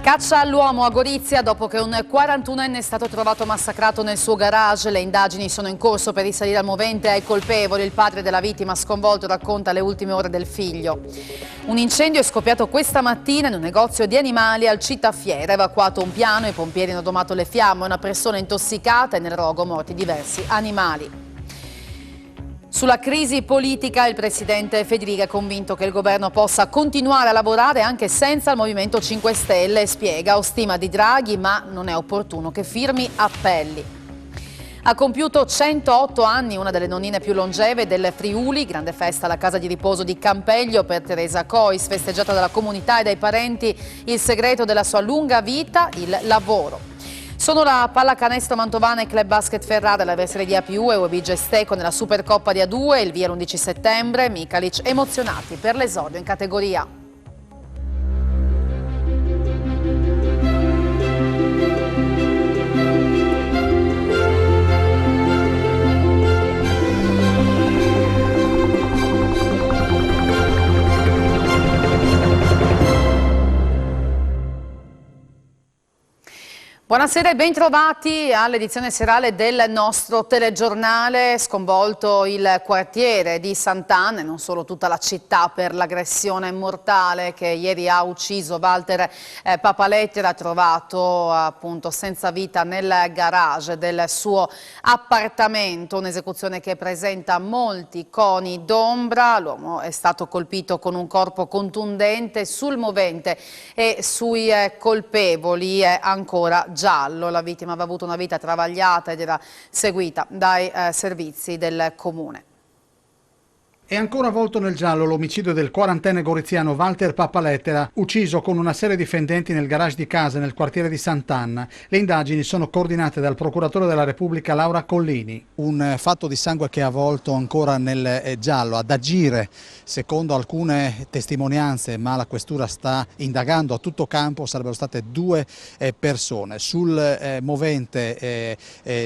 Caccia all'uomo a Gorizia dopo che un 41enne è stato trovato massacrato nel suo garage. Le indagini sono in corso per risalire al movente ai colpevoli. Il padre della vittima, sconvolto, racconta le ultime ore del figlio. Un incendio è scoppiato questa mattina in un negozio di animali al Cittafiera. Evacuato un piano, i pompieri hanno domato le fiamme. Una persona intossicata e nel rogo morti diversi animali. Sulla crisi politica il presidente Fedriga è convinto che il governo possa continuare a lavorare anche senza il Movimento 5 Stelle. Spiega, ho stima di Draghi, ma non è opportuno che firmi appelli. Ha compiuto 108 anni una delle nonnine più longeve del Friuli, grande festa alla casa di riposo di Campeglio per Teresa Cois, festeggiata dalla comunità e dai parenti. Il segreto della sua lunga vita, il lavoro. Sono la pallacanestro mantovana e Club Basket Ferrara all'avversaria di A+, e UB Gesteco nella Supercoppa di A2, il via l'11 settembre, Mikalic emozionati per l'esordio in categoria. Buonasera e bentrovati all'edizione serale del nostro telegiornale. Sconvolto il quartiere di Sant'Anna e non solo tutta la città per l'aggressione mortale che ieri ha ucciso Walter Papalettera, trovato appunto senza vita nel garage del suo appartamento. Un'esecuzione che presenta molti coni d'ombra. L'uomo è stato colpito con un corpo contundente. Sul movente e sui colpevoli è ancora giallo. La vittima aveva avuto una vita travagliata ed era seguita dai servizi del comune. È ancora avvolto nel giallo l'omicidio del quarantenne goriziano Walter Papalettera, ucciso con una serie di fendenti nel garage di casa nel quartiere di Sant'Anna. Le indagini sono coordinate dal procuratore della Repubblica Laura Collini. Un fatto di sangue che è avvolto ancora nel giallo. Ad agire, secondo alcune testimonianze, ma la questura sta indagando a tutto campo, sarebbero state due persone. Sul movente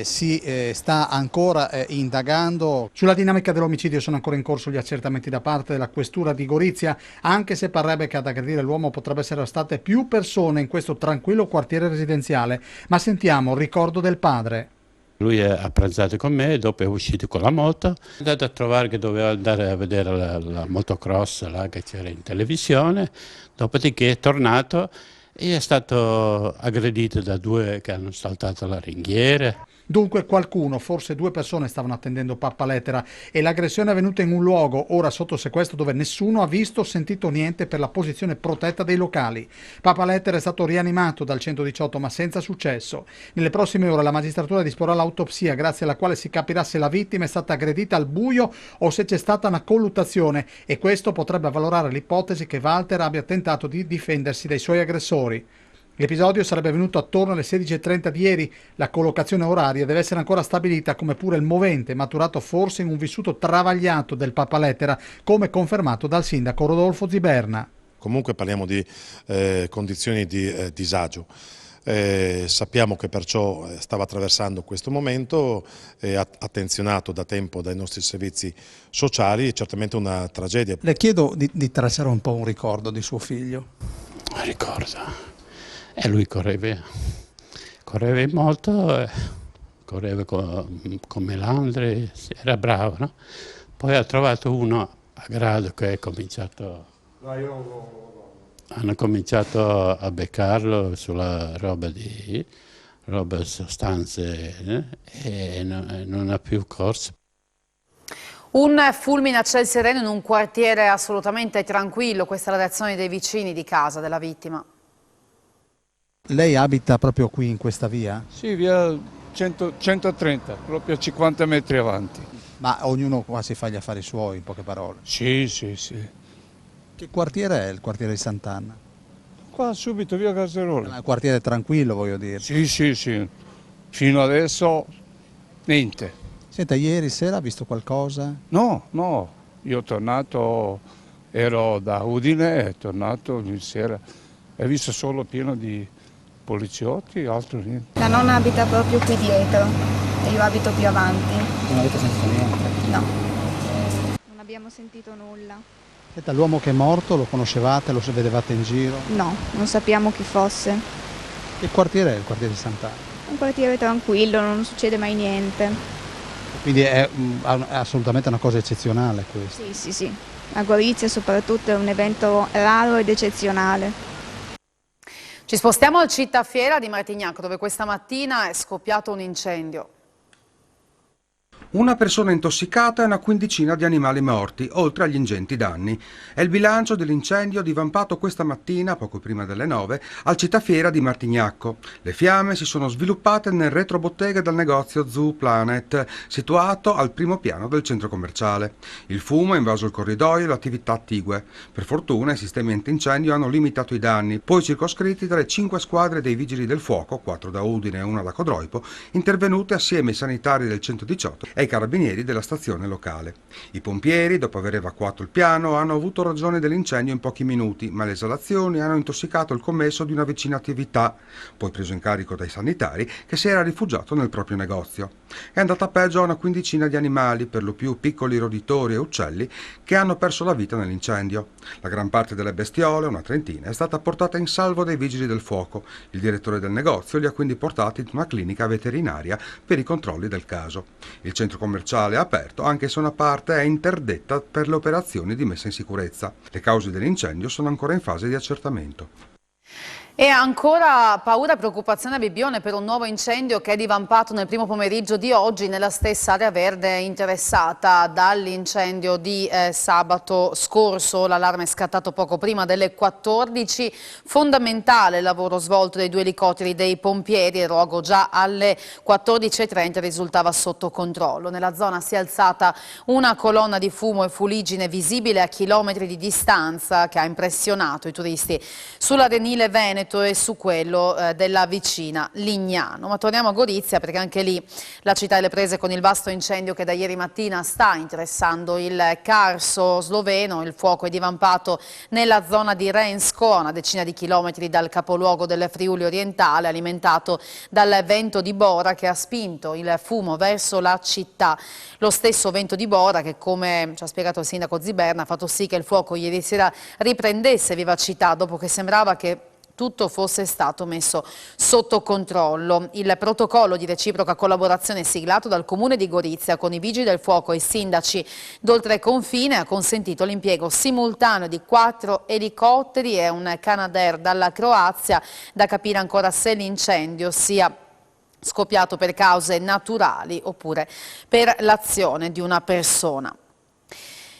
si sta ancora indagando. Sulla dinamica dell'omicidio sono ancora in corso gli accertamenti da parte della questura di Gorizia, anche se parrebbe che ad aggredire l'uomo potrebbero essere state più persone in questo tranquillo quartiere residenziale. Ma sentiamo il ricordo del padre. Lui ha pranzato con me, dopo è uscito con la moto, è andato a trovare che doveva andare a vedere la motocross là che c'era in televisione, dopodiché è tornato e è stato aggredito da due che hanno saltato la ringhiera. Dunque qualcuno, forse due persone, stavano attendendo Papalettera e l'aggressione è avvenuta in un luogo ora sotto sequestro dove nessuno ha visto o sentito niente per la posizione protetta dei locali. Papalettera è stato rianimato dal 118 ma senza successo. Nelle prossime ore la magistratura disporrà l'autopsia grazie alla quale si capirà se la vittima è stata aggredita al buio o se c'è stata una colluttazione, e questo potrebbe avvalorare l'ipotesi che Walter abbia tentato di difendersi dai suoi aggressori. L'episodio sarebbe avvenuto attorno alle 16:30 di ieri. La collocazione oraria deve essere ancora stabilita, come pure il movente, maturato forse in un vissuto travagliato del Papalettera, come confermato dal sindaco Rodolfo Ziberna. Comunque parliamo di condizioni di disagio. Sappiamo che perciò stava attraversando questo momento, attenzionato da tempo dai nostri servizi sociali, è certamente una tragedia. Le chiedo di tracciare un po' un ricordo di suo figlio. Ricordo. E lui correva molto, correva con Melandri, era bravo, no? Poi ha trovato uno a grado che hanno cominciato a beccarlo sulla roba sostanze e non ha più corso. Un fulmine a ciel sereno in un quartiere assolutamente tranquillo, questa è la reazione dei vicini di casa della vittima. Lei abita proprio qui in questa via? Sì, via 130, proprio 50 metri avanti. Ma ognuno qua si fa gli affari suoi, in poche parole? Sì. Che quartiere è il quartiere di Sant'Anna? Qua subito, via Caserola. È un quartiere tranquillo, voglio dire. Sì. Fino adesso niente. Senta, ieri sera ha visto qualcosa? No, io ho tornato, ero da Udine, è tornato ieri sera, ho visto solo pieno di poliziotti, altro niente. La nonna abita proprio qui dietro e io abito più avanti. Non avete sentito niente? No. Non abbiamo sentito nulla. Senta, l'uomo che è morto lo conoscevate, lo vedevate in giro? No, non sappiamo chi fosse. Che quartiere è il quartiere di Sant'Anna? Un quartiere tranquillo, non succede mai niente. Quindi è assolutamente una cosa eccezionale questo. Sì, sì, sì. A Gorizia soprattutto è un evento raro ed eccezionale. Ci spostiamo al Città Fiera di Martignacco, dove questa mattina è scoppiato un incendio. Una persona intossicata e una quindicina di animali morti, oltre agli ingenti danni. È il bilancio dell'incendio divampato questa mattina, poco prima delle 9, al Città Fiera di Martignacco. Le fiamme si sono sviluppate nel retrobottega del negozio Zoo Planet, situato al primo piano del centro commerciale. Il fumo ha invaso il corridoio e l'attività attigue. Per fortuna i sistemi antincendio hanno limitato i danni, poi circoscritti dalle 5 squadre dei vigili del fuoco, 4 da Udine e 1 da Codroipo, intervenute assieme ai sanitari del 118 e ai carabinieri della stazione locale. I pompieri, dopo aver evacuato il piano, hanno avuto ragione dell'incendio in pochi minuti, ma le esalazioni hanno intossicato il commesso di una vicina attività, poi preso in carico dai sanitari, che si era rifugiato nel proprio negozio. È andata peggio a una quindicina di animali, per lo più piccoli roditori e uccelli, che hanno perso la vita nell'incendio. La gran parte delle bestiole, una trentina, è stata portata in salvo dai vigili del fuoco. Il direttore del negozio li ha quindi portati in una clinica veterinaria per i controlli del caso. Il centro commerciale è aperto, anche se una parte è interdetta per le operazioni di messa in sicurezza. Le cause dell'incendio sono ancora in fase di accertamento. E ancora paura e preoccupazione a Bibbione per un nuovo incendio che è divampato nel primo pomeriggio di oggi nella stessa area verde interessata dall'incendio di sabato scorso. L'allarme è scattato poco prima delle 14. Fondamentale il lavoro svolto dai 2 elicotteri dei pompieri. Il rogo già alle 14:30 risultava sotto controllo. Nella zona si è alzata una colonna di fumo e fuliggine visibile a chilometri di distanza che ha impressionato i turisti sull'Arenile Veneto e su quello della vicina Lignano. Ma torniamo a Gorizia, perché anche lì la città è alle prese con il vasto incendio che da ieri mattina sta interessando il Carso sloveno. Il fuoco è divampato nella zona di Rensko, a una decina di chilometri dal capoluogo del Friuli orientale, alimentato dal vento di Bora che ha spinto il fumo verso la città. Lo stesso vento di Bora che, come ci ha spiegato il sindaco Ziberna, ha fatto sì che il fuoco ieri sera riprendesse vivacità dopo che sembrava che tutto fosse stato messo sotto controllo. Il protocollo di reciproca collaborazione siglato dal Comune di Gorizia con i Vigili del Fuoco e i sindaci d'oltreconfine ha consentito l'impiego simultaneo di 4 elicotteri e un Canadair dalla Croazia. Da capire ancora se l'incendio sia scoppiato per cause naturali oppure per l'azione di una persona.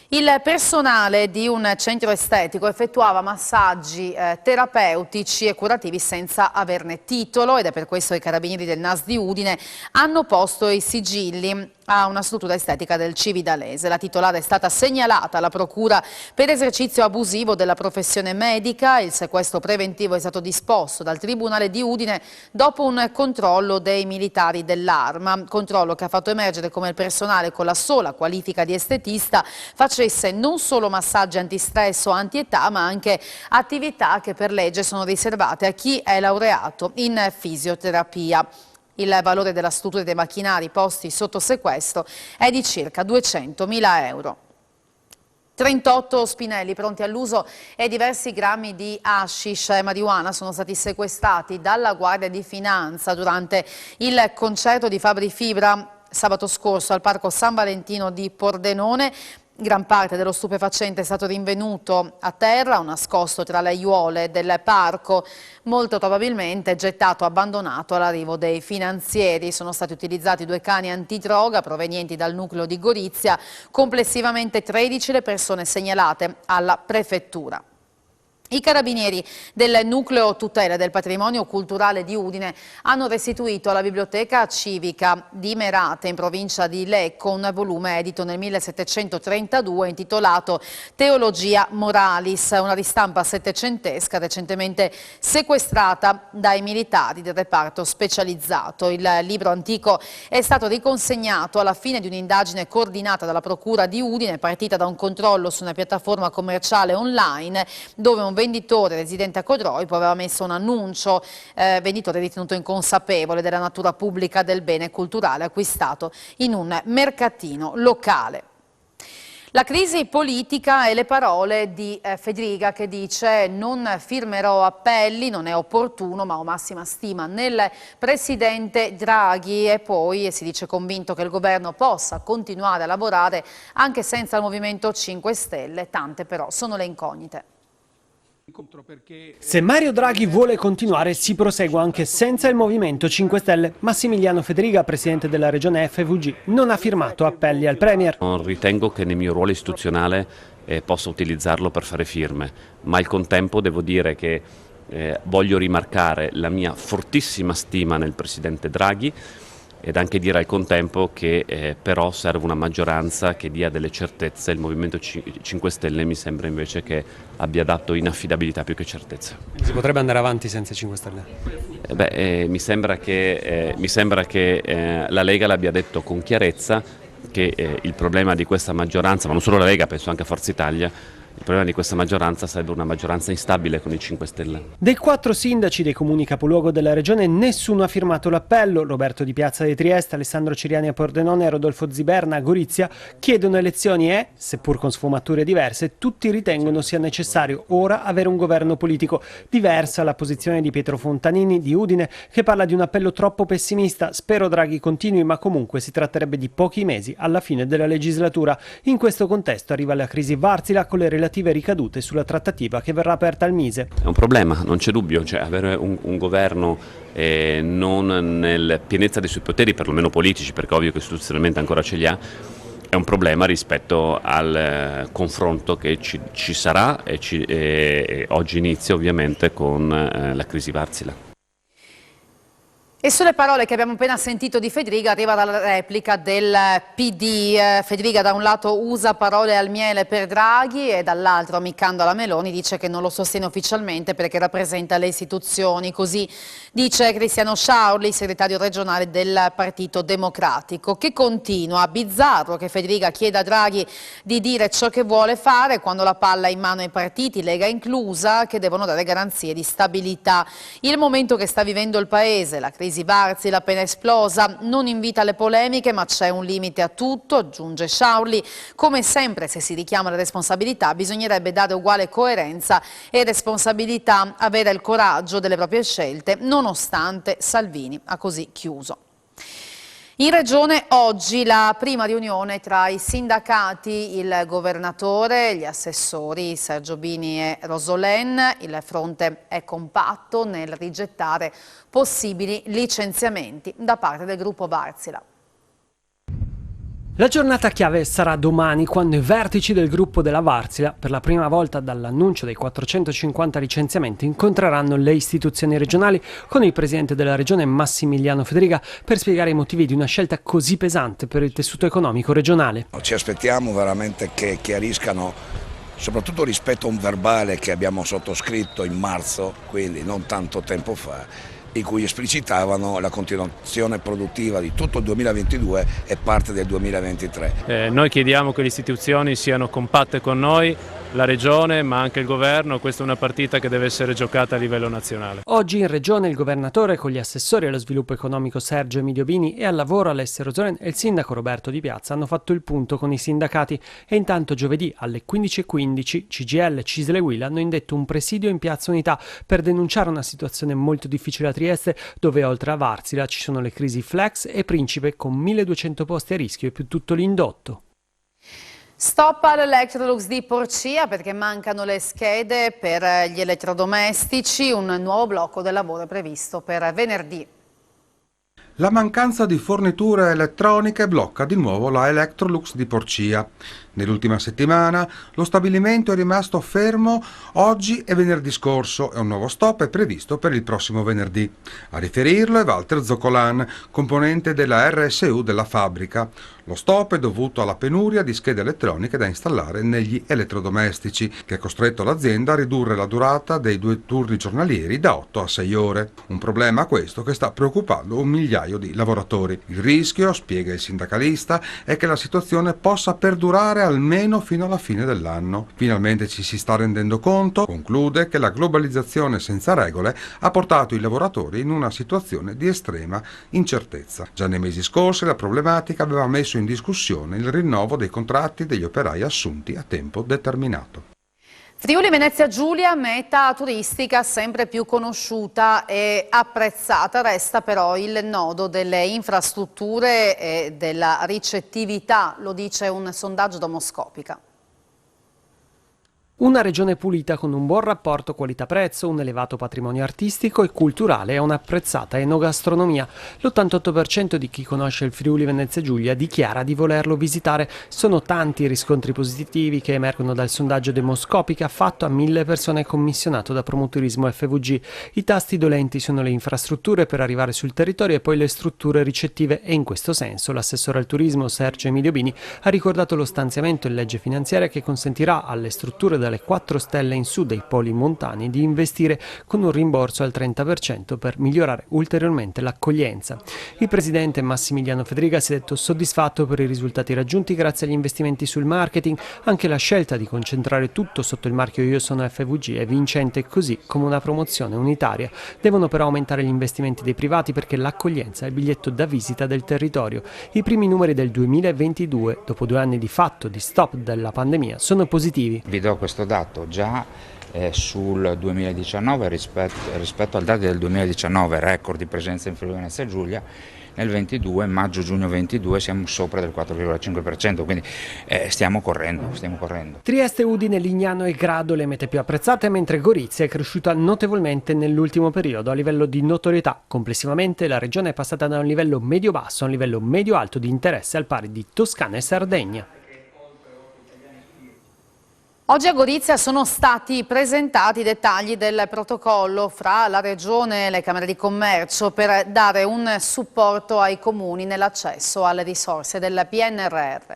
Il personale di un centro estetico effettuava massaggi terapeutici e curativi senza averne titolo, ed è per questo che i carabinieri del NAS di Udine hanno posto i sigilli a una struttura estetica del Cividalese. La titolare è stata segnalata alla procura per esercizio abusivo della professione medica. Il sequestro preventivo è stato disposto dal Tribunale di Udine dopo un controllo dei militari dell'Arma, controllo che ha fatto emergere come il personale con la sola qualifica di estetista facesse non solo massaggi antistress o antietà, ma anche attività che per legge sono riservate a chi è laureato in fisioterapia. Il valore della struttura dei macchinari posti sotto sequestro è di circa 200.000 euro. 38 spinelli pronti all'uso e diversi grammi di hashish e marijuana sono stati sequestrati dalla Guardia di Finanza durante il concerto di Fabri Fibra sabato scorso al Parco San Valentino di Pordenone. Gran parte dello stupefacente è stato rinvenuto a terra o nascosto tra le aiuole del parco, molto probabilmente gettato abbandonato all'arrivo dei finanzieri. Sono stati utilizzati 2 cani antidroga provenienti dal nucleo di Gorizia, complessivamente 13 le persone segnalate alla prefettura. I carabinieri del nucleo tutela del patrimonio culturale di Udine hanno restituito alla biblioteca civica di Merate in provincia di Lecco un volume edito nel 1732 intitolato Teologia Moralis, una ristampa settecentesca recentemente sequestrata dai militari del reparto specializzato. Il libro antico è stato riconsegnato alla fine di un'indagine coordinata dalla Procura di Udine, partita da un controllo su una piattaforma commerciale online dove un venditore residente a Codroipo aveva messo un annuncio, venditore ritenuto inconsapevole della natura pubblica del bene culturale acquistato in un mercatino locale. La crisi politica e le parole di Fedriga, che dice: non firmerò appelli, non è opportuno, ma ho massima stima nel presidente Draghi, e poi si dice convinto che il governo possa continuare a lavorare anche senza il Movimento 5 Stelle, tante però sono le incognite. Se Mario Draghi vuole continuare, si prosegua anche senza il Movimento 5 Stelle. Massimiliano Fedriga, presidente della regione FVG, non ha firmato appelli al Premier. Non ritengo che nel mio ruolo istituzionale possa utilizzarlo per fare firme, ma al contempo devo dire che voglio rimarcare la mia fortissima stima nel presidente Draghi, ed anche dire al contempo che però serve una maggioranza che dia delle certezze. Il Movimento 5 Stelle mi sembra invece che abbia dato inaffidabilità più che certezza. Si potrebbe andare avanti senza 5 Stelle? Mi sembra che la Lega l'abbia detto con chiarezza che il problema di questa maggioranza, ma non solo la Lega, penso anche a Forza Italia, il problema di questa maggioranza sarebbe una maggioranza instabile con i 5 Stelle. Dei 4 sindaci dei comuni capoluogo della regione nessuno ha firmato l'appello. Roberto Di Piazza di Trieste, Alessandro Ciriani a Pordenone e Rodolfo Ziberna a Gorizia chiedono elezioni e, seppur con sfumature diverse, tutti ritengono sia necessario ora avere un governo politico. Diversa la posizione di Pietro Fontanini di Udine, che parla di un appello troppo pessimista. Spero Draghi continui, ma comunque si tratterebbe di pochi mesi alla fine della legislatura. In questo contesto arriva la crisi Wärtsilä con le relative ricadute sulla trattativa che verrà aperta al Mise. È un problema, non c'è dubbio, cioè avere un governo non nella pienezza dei suoi poteri, perlomeno politici, perché ovvio che istituzionalmente ancora ce li ha, è un problema rispetto al confronto che ci sarà e oggi inizia ovviamente con la crisi Wärtsilä. E sulle parole che abbiamo appena sentito di Fedriga arriva dalla replica del PD. Fedriga da un lato usa parole al miele per Draghi e dall'altro, ammiccando alla Meloni, dice che non lo sostiene ufficialmente perché rappresenta le istituzioni. Così dice Cristiano Sciaurli, segretario regionale del Partito Democratico, che continua: bizzarro che Fedriga chieda a Draghi di dire ciò che vuole fare quando la palla è in mano ai partiti, Lega inclusa, che devono dare garanzie di stabilità. Il momento che sta vivendo il Paese, la crisi Wärtsilä appena esplosa, non invita alle polemiche, ma c'è un limite a tutto, aggiunge Sciaurli. Come sempre, se si richiama la responsabilità, bisognerebbe dare uguale coerenza e responsabilità, avere il coraggio delle proprie scelte, nonostante Salvini ha così chiuso. In Regione oggi la prima riunione tra i sindacati, il governatore, gli assessori Sergio Bini e Rosolén. Il fronte è compatto nel rigettare possibili licenziamenti da parte del gruppo Wärtsilä. La giornata chiave sarà domani, quando i vertici del gruppo della Wärtsilä, per la prima volta dall'annuncio dei 450 licenziamenti, incontreranno le istituzioni regionali con il presidente della regione Massimiliano Fedriga per spiegare i motivi di una scelta così pesante per il tessuto economico regionale. Ci aspettiamo veramente che chiariscano, soprattutto rispetto a un verbale che abbiamo sottoscritto in marzo, quindi non tanto tempo fa, in cui esplicitavano la continuazione produttiva di tutto il 2022 e parte del 2023. Noi chiediamo che le istituzioni siano compatte con noi, la Regione ma anche il Governo. Questa è una partita che deve essere giocata a livello nazionale. Oggi in Regione il Governatore con gli assessori allo sviluppo economico Sergio Emilio Bini e al lavoro Alessio Rosolén e il sindaco Roberto Di Piazza hanno fatto il punto con i sindacati e intanto giovedì alle 15:15 CGIL, CISL e UIL hanno indetto un presidio in Piazza Unità per denunciare una situazione molto difficile a Trieste, dove oltre a Wärtsilä ci sono le crisi Flex e Principe con 1200 posti a rischio e più tutto l'indotto. Stop all'Electrolux di Porcia perché mancano le schede per gli elettrodomestici. Un nuovo blocco del lavoro è previsto per venerdì. La mancanza di forniture elettroniche blocca di nuovo la Electrolux di Porcia. Nell'ultima settimana lo stabilimento è rimasto fermo oggi e venerdì scorso e un nuovo stop è previsto per il prossimo venerdì. A riferirlo è Walter Zoccolan, componente della RSU della fabbrica. Lo stop è dovuto alla penuria di schede elettroniche da installare negli elettrodomestici, che ha costretto l'azienda a ridurre la durata dei 2 turni giornalieri da 8 a 6 ore. Un problema questo che sta preoccupando un migliaio di lavoratori. Il rischio, spiega il sindacalista, è che la situazione possa perdurare durare almeno fino alla fine dell'anno. Finalmente ci si sta rendendo conto, conclude, che la globalizzazione senza regole ha portato i lavoratori in una situazione di estrema incertezza. Già nei mesi scorsi la problematica aveva messo in discussione il rinnovo dei contratti degli operai assunti a tempo determinato. Friuli Venezia Giulia, meta turistica sempre più conosciuta e apprezzata, resta però il nodo delle infrastrutture e della ricettività, lo dice un sondaggio Domoscopica. Una regione pulita con un buon rapporto qualità-prezzo, un elevato patrimonio artistico e culturale e un'apprezzata enogastronomia. L'88% di chi conosce il Friuli Venezia Giulia dichiara di volerlo visitare. Sono tanti i riscontri positivi che emergono dal sondaggio Demoscopica fatto a 1000 persone commissionato da Promoturismo FVG. I tasti dolenti sono le infrastrutture per arrivare sul territorio e poi le strutture ricettive e in questo senso l'assessore al turismo Sergio Emilio Bini ha ricordato lo stanziamento in legge finanziaria che consentirà alle strutture dalle 4 stelle in su dei poli montani di investire con un rimborso al 30% per migliorare ulteriormente l'accoglienza. Il presidente Massimiliano Fedriga si è detto soddisfatto per i risultati raggiunti grazie agli investimenti sul marketing. Anche la scelta di concentrare tutto sotto il marchio Io Sono FVG è vincente, così come una promozione unitaria. Devono però aumentare gli investimenti dei privati perché l'accoglienza è il biglietto da visita del territorio. I primi numeri del 2022, dopo 2 anni di fatto di stop della pandemia, sono positivi. Vi do questo dato già sul 2019 rispetto al dato del 2019, record di presenza in Friuli Venezia Giulia. Nel 22, maggio-giugno 22 siamo sopra del 4,5%, quindi stiamo correndo. Trieste, Udine, Lignano e Grado le mete più apprezzate, mentre Gorizia è cresciuta notevolmente nell'ultimo periodo a livello di notorietà. Complessivamente la regione è passata da un livello medio-basso a un livello medio-alto di interesse al pari di Toscana e Sardegna. Oggi a Gorizia sono stati presentati i dettagli del protocollo fra la Regione e le Camere di Commercio per dare un supporto ai comuni nell'accesso alle risorse del PNRR.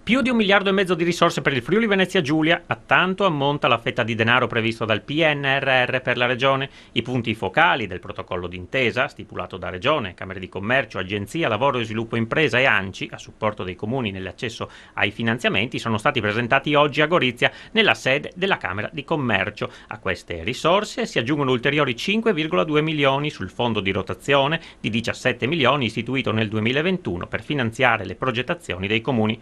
Più di 1,5 miliardi di risorse per il Friuli Venezia Giulia, a tanto ammonta la fetta di denaro previsto dal PNRR per la Regione. I punti focali del protocollo d'intesa, stipulato da Regione, Camere di Commercio, Agenzia Lavoro e Sviluppo Impresa e ANCI, a supporto dei comuni nell'accesso ai finanziamenti, sono stati presentati oggi a Gorizia, nella sede della Camera di Commercio. A queste risorse si aggiungono ulteriori 5,2 milioni sul fondo di rotazione di 17 milioni istituito nel 2021 per finanziare le progettazioni dei comuni.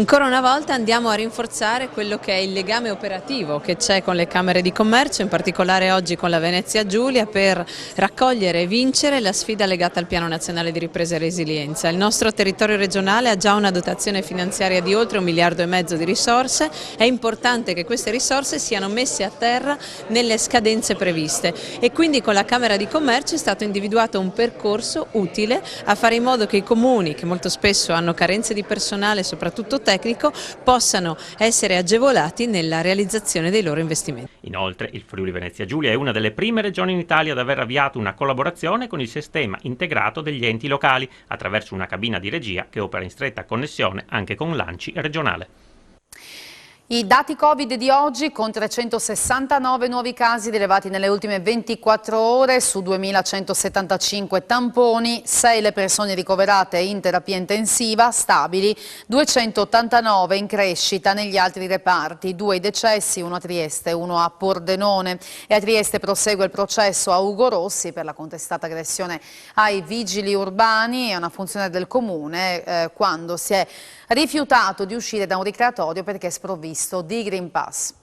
Ancora una volta andiamo a rinforzare quello che è il legame operativo che c'è con le Camere di Commercio, in particolare oggi con la Venezia Giulia, per raccogliere e vincere la sfida legata al Piano Nazionale di Ripresa e Resilienza. Il nostro territorio regionale ha già una dotazione finanziaria di oltre 1,5 miliardi di risorse, è importante che queste risorse siano messe a terra nelle scadenze previste e quindi con la Camera di Commercio è stato individuato un percorso utile a fare in modo che i comuni, che molto spesso hanno carenze di personale, soprattutto tecnico, possano essere agevolati nella realizzazione dei loro investimenti. Inoltre il Friuli Venezia Giulia è una delle prime regioni in Italia ad aver avviato una collaborazione con il sistema integrato degli enti locali attraverso una cabina di regia che opera in stretta connessione anche con l'ANCI regionale. I dati Covid di oggi, con 369 nuovi casi rilevati nelle ultime 24 ore su 2.175 tamponi, 6 le persone ricoverate in terapia intensiva, stabili, 289 in crescita negli altri reparti, 2 i decessi, 1 a Trieste e 1 a Pordenone. E a Trieste prosegue il processo a Ugo Rossi per la contestata aggressione ai vigili urbani e a una funzionaria del comune quando si è rifiutato di uscire da un ricreatorio perché è sprovvisto di Green Pass.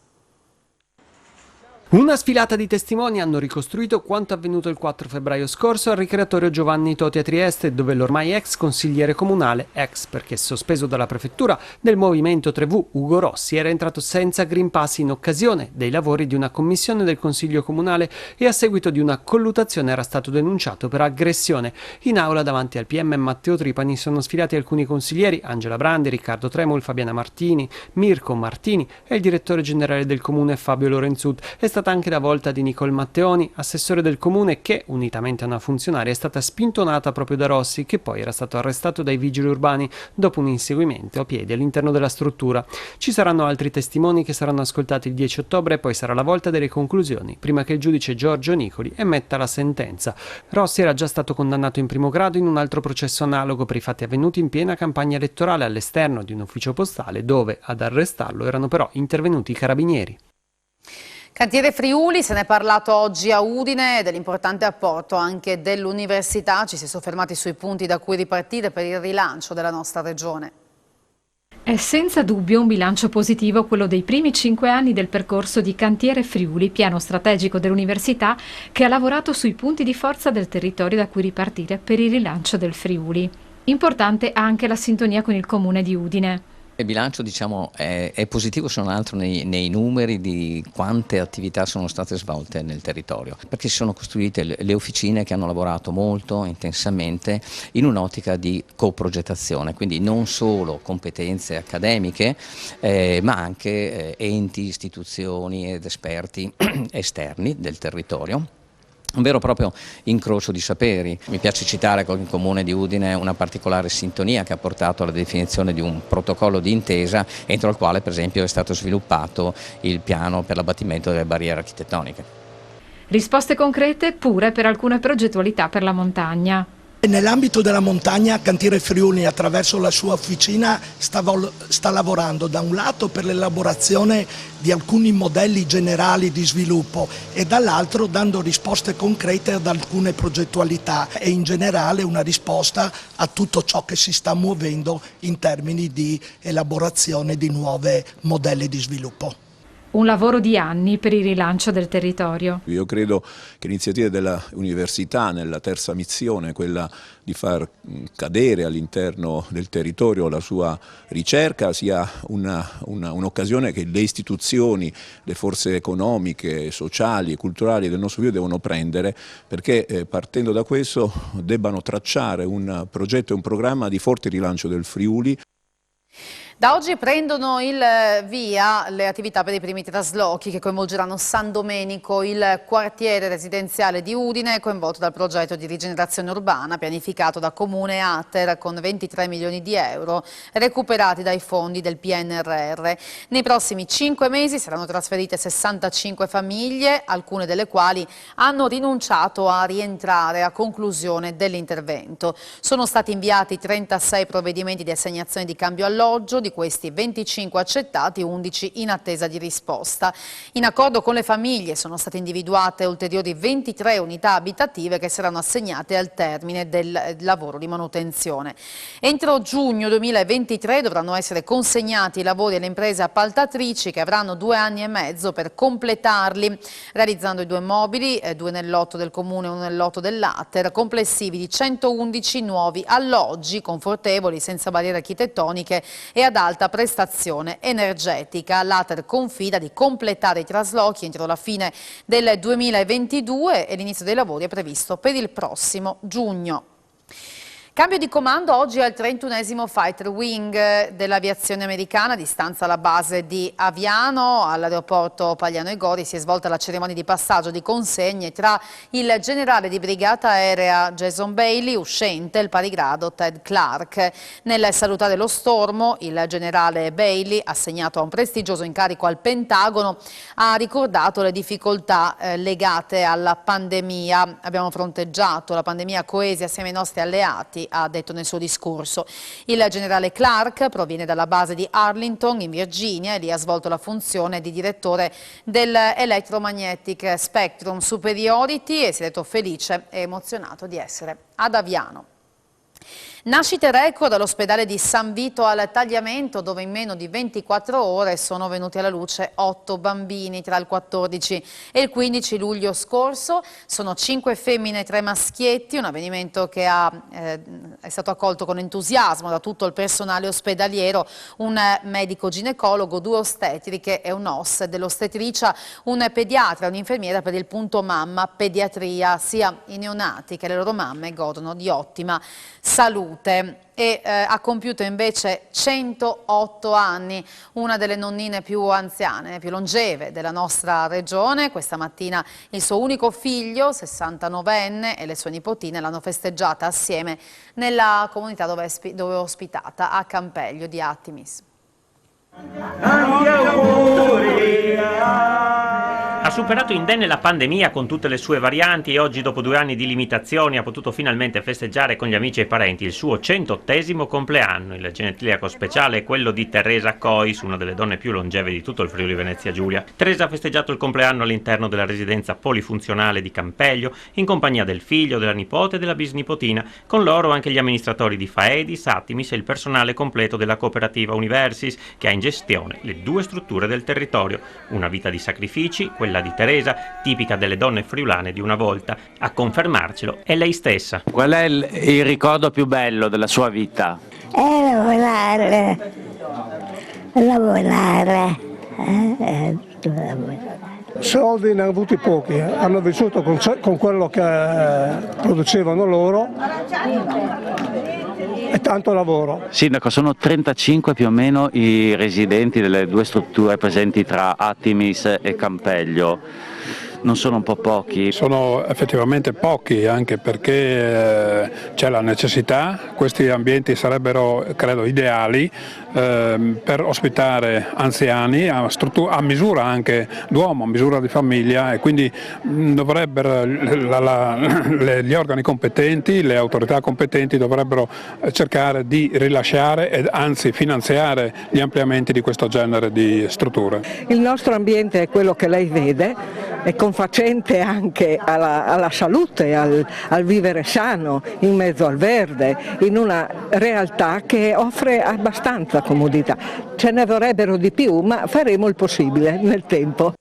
Una sfilata di testimoni hanno ricostruito quanto avvenuto il 4 febbraio scorso al ricreatorio Giovanni Toti a Trieste, dove l'ormai ex consigliere comunale, ex perché sospeso dalla prefettura, del Movimento 3V, Ugo Rossi, era entrato senza Green Pass in occasione dei lavori di una commissione del Consiglio Comunale e a seguito di una collutazione era stato denunciato per aggressione. In aula davanti al PM Matteo Tripani sono sfilati alcuni consiglieri, Angela Brandi, Riccardo Tremol, Fabiana Martini, Mirko Martini e il direttore generale del comune Fabio Lorenzut. È stato stata anche la volta di Nicole Matteoni, assessore del comune che, unitamente a una funzionaria, è stata spintonata proprio da Rossi, che poi era stato arrestato dai vigili urbani dopo un inseguimento a piedi all'interno della struttura. Ci saranno altri testimoni che saranno ascoltati il 10 ottobre e poi sarà la volta delle conclusioni, prima che il giudice Giorgio Nicoli emetta la sentenza. Rossi era già stato condannato in primo grado in un altro processo analogo per i fatti avvenuti in piena campagna elettorale all'esterno di un ufficio postale, dove ad arrestarlo erano però intervenuti i carabinieri. Cantiere Friuli, se ne è parlato oggi a Udine dell'importante apporto anche dell'università. Ci si è soffermati sui punti da cui ripartire per il rilancio della nostra regione. È senza dubbio un bilancio positivo quello dei primi 5 anni del percorso di Cantiere Friuli, piano strategico dell'università che ha lavorato sui punti di forza del territorio da cui ripartire per il rilancio del Friuli. Importante anche la sintonia con il comune di Udine. Il bilancio è positivo se non altro nei numeri di quante attività sono state svolte nel territorio, perché si sono costruite le officine che hanno lavorato molto intensamente in un'ottica di coprogettazione, quindi non solo competenze accademiche ma anche enti, istituzioni ed esperti esterni del territorio. Un vero e proprio incrocio di saperi. Mi piace citare con il Comune di Udine una particolare sintonia che ha portato alla definizione di un protocollo di intesa entro il quale per esempio è stato sviluppato il piano per l'abbattimento delle barriere architettoniche. Risposte concrete pure per alcune progettualità per la montagna. Nell'ambito della montagna, Cantiere Friuli attraverso la sua officina sta lavorando da un lato per l'elaborazione di alcuni modelli generali di sviluppo e dall'altro dando risposte concrete ad alcune progettualità e in generale una risposta a tutto ciò che si sta muovendo in termini di elaborazione di nuovi modelli di sviluppo. Un lavoro di anni per il rilancio del territorio. Io credo che l'iniziativa dell'università nella terza missione, quella di far cadere all'interno del territorio la sua ricerca, sia un'occasione che le istituzioni, le forze economiche, sociali e culturali del nostro paese devono prendere, perché partendo da questo debbano tracciare un progetto e un programma di forte rilancio del Friuli. Da oggi prendono il via le attività per i primi traslochi che coinvolgeranno San Domenico, il quartiere residenziale di Udine, coinvolto dal progetto di rigenerazione urbana pianificato da Comune e Ater con 23 milioni di euro recuperati dai fondi del PNRR. Nei prossimi 5 mesi saranno trasferite 65 famiglie, alcune delle quali hanno rinunciato a rientrare a conclusione dell'intervento. Sono stati inviati 36 provvedimenti di assegnazione di cambio alloggio, di questi 25 accettati, 11 in attesa di risposta. In accordo con le famiglie sono state individuate ulteriori 23 unità abitative che saranno assegnate al termine del lavoro di manutenzione. Entro giugno 2023 dovranno essere consegnati i lavori alle imprese appaltatrici che avranno 2 anni e mezzo per completarli, realizzando i 2 immobili, 2 nel lotto del Comune e 1 nel lotto dell'Ater, complessivi di 111 nuovi alloggi confortevoli, senza barriere architettoniche e ad alta prestazione energetica. L'Ater confida di completare i traslochi entro la fine del 2022 e l'inizio dei lavori è previsto per il prossimo giugno. Cambio di comando oggi al 31esimo Fighter Wing dell'aviazione americana, a distanza alla base di Aviano. All'aeroporto Pagliano Gori si è svolta la cerimonia di passaggio di consegne tra il generale di brigata aerea Jason Bailey, uscente il parigrado Ted Clark. Nel salutare lo stormo, il generale Bailey, assegnato a un prestigioso incarico al Pentagono, ha ricordato le difficoltà legate alla pandemia. Abbiamo fronteggiato la pandemia coesi assieme ai nostri alleati, ha detto nel suo discorso. Il generale Clark proviene dalla base di Arlington in Virginia e lì ha svolto la funzione di direttore dell'Electromagnetic Spectrum Superiority e si è detto felice e emozionato di essere ad Aviano. Nascite record all'ospedale di San Vito al Tagliamento, dove in meno di 24 ore sono venuti alla luce 8 bambini tra il 14 e il 15 luglio scorso. Sono 5 femmine e 3 maschietti, un avvenimento che è stato accolto con entusiasmo da tutto il personale ospedaliero, un medico ginecologo, 2 ostetriche e un OS dell'ostetricia, un pediatra e un'infermiera per il punto mamma pediatria. Sia i neonati che le loro mamme godono di ottima salute. salute e ha compiuto invece 108 anni, una delle nonnine più anziane, più longeve della nostra regione. Questa mattina il suo unico figlio, 69enne, e le sue nipotine l'hanno festeggiata assieme nella comunità dove è ospitata, a Campeggio di Attimis. Ha superato indenne la pandemia con tutte le sue varianti e oggi, dopo 2 anni di limitazioni, ha potuto finalmente festeggiare con gli amici e parenti il suo 108° compleanno. Il genetiliaco speciale è quello di Teresa Cois, una delle donne più longeve di tutto il Friuli Venezia Giulia. Teresa ha festeggiato il compleanno all'interno della residenza polifunzionale di Campeggio, in compagnia del figlio, della nipote e della bisnipotina. Con loro anche gli amministratori di Faedis, Attimis e il personale completo della cooperativa Universis, che ha in gestione le 2 strutture del territorio. Una vita di sacrifici, quella di Teresa, tipica delle donne friulane di una volta. A confermarcelo è lei stessa. Qual è il ricordo più bello della sua vita? Lavorare. Soldi ne hanno avuti pochi, hanno vissuto con quello che producevano loro e tanto lavoro. Sindaco, sono 35 più o meno i residenti delle 2 strutture presenti tra Attimis e Campeggio. Non sono un po' pochi? Sono effettivamente pochi, anche perché c'è la necessità. Questi ambienti sarebbero, credo, ideali per ospitare anziani a misura anche d'uomo, a misura di famiglia, e quindi dovrebbero gli organi competenti, le autorità competenti dovrebbero cercare di rilasciare e anzi finanziare gli ampliamenti di questo genere di strutture. Il nostro ambiente è quello che lei vede, è confacente anche alla salute, al vivere sano, in mezzo al verde, in una realtà che offre abbastanza comodità. Ce ne vorrebbero di più, ma faremo il possibile nel tempo.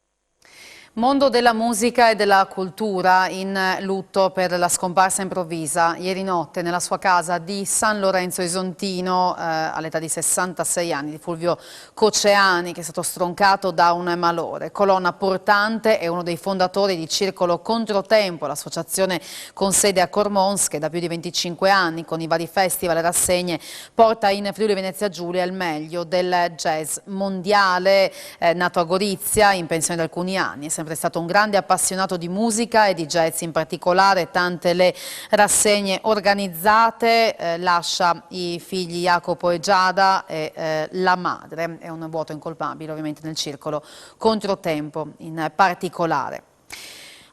Mondo della musica e della cultura in lutto per la scomparsa improvvisa ieri notte nella sua casa di San Lorenzo Isontino, all'età di 66 anni, di Fulvio Coceani, che è stato stroncato da un malore. Colonna portante, è uno dei fondatori di Circolo Controtempo, l'associazione con sede a Cormons, che da più di 25 anni, con i vari festival e rassegne, porta in Friuli Venezia Giulia il meglio del jazz mondiale. Nato a Gorizia, in pensione da alcuni anni, è sempre stato un grande appassionato di musica e di jazz in particolare, tante le rassegne organizzate. Lascia i figli Jacopo e Giada e la madre. È un vuoto incolpabile ovviamente nel Circolo Controtempo in particolare.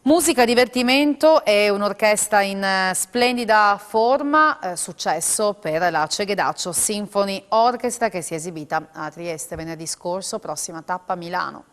Musica, divertimento e un'orchestra in splendida forma, successo per la Cegedaccio Symphony Orchestra, che si è esibita a Trieste venerdì scorso, prossima tappa Milano.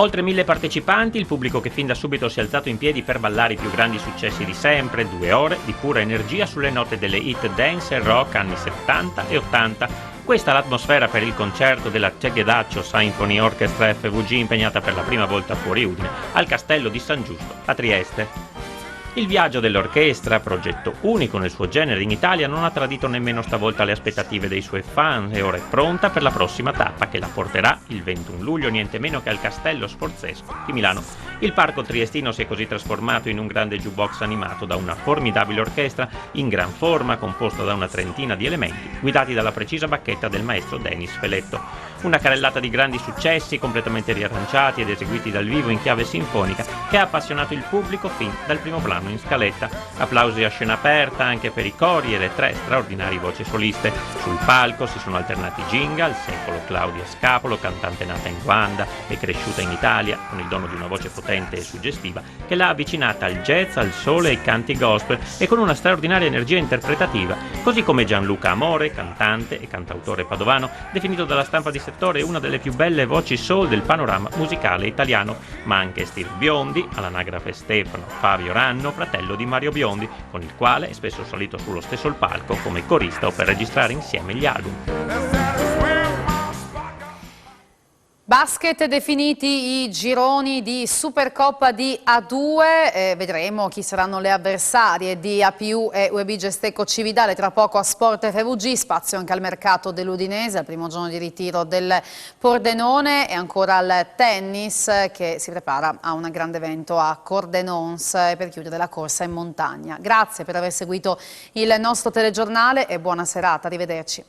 Oltre 1000 partecipanti, il pubblico che fin da subito si è alzato in piedi per ballare i più grandi successi di sempre, 2 ore di pura energia sulle note delle hit dance e rock anni 70 e 80. Questa è l'atmosfera per il concerto della Cegedaccio Symphony Orchestra FVG, impegnata per la prima volta fuori Udine, al Castello di San Giusto, a Trieste. Il viaggio dell'orchestra, progetto unico nel suo genere in Italia, non ha tradito nemmeno stavolta le aspettative dei suoi fan e ora è pronta per la prossima tappa, che la porterà il 21 luglio niente meno che al Castello Sforzesco di Milano. Il parco triestino si è così trasformato in un grande jukebox animato da una formidabile orchestra in gran forma, composta da una trentina di elementi, guidati dalla precisa bacchetta del maestro Denis Feletto. Una carrellata di grandi successi, completamente riarrangiati ed eseguiti dal vivo in chiave sinfonica, che ha appassionato il pubblico fin dal primo plano in scaletta. Applausi a scena aperta anche per i cori e le 3 straordinarie voci soliste. Sul palco si sono alternati Ginga, al secolo Claudia Scapolo, cantante nata in Ruanda e cresciuta in Italia, con il dono di una voce potente e suggestiva, che l'ha avvicinata al jazz, al soul e ai canti gospel, e con una straordinaria energia interpretativa, così come Gianluca Amore, cantante e cantautore padovano, definito dalla stampa di settore una delle più belle voci soul del panorama musicale italiano, ma anche Steve Biondi, all'anagrafe Stefano Fabio Ranno, fratello di Mario Biondi, con il quale è spesso salito sullo stesso palco come corista o per registrare insieme gli album. Basket, definiti i gironi di Supercoppa di A2, vedremo chi saranno le avversarie di APU e UEB Gestecco Cividale tra poco a Sport FVG, spazio anche al mercato dell'Udinese, al primo giorno di ritiro del Pordenone e ancora al tennis che si prepara a un grande evento a Cordenons per chiudere la corsa in montagna. Grazie per aver seguito il nostro telegiornale e buona serata, arrivederci.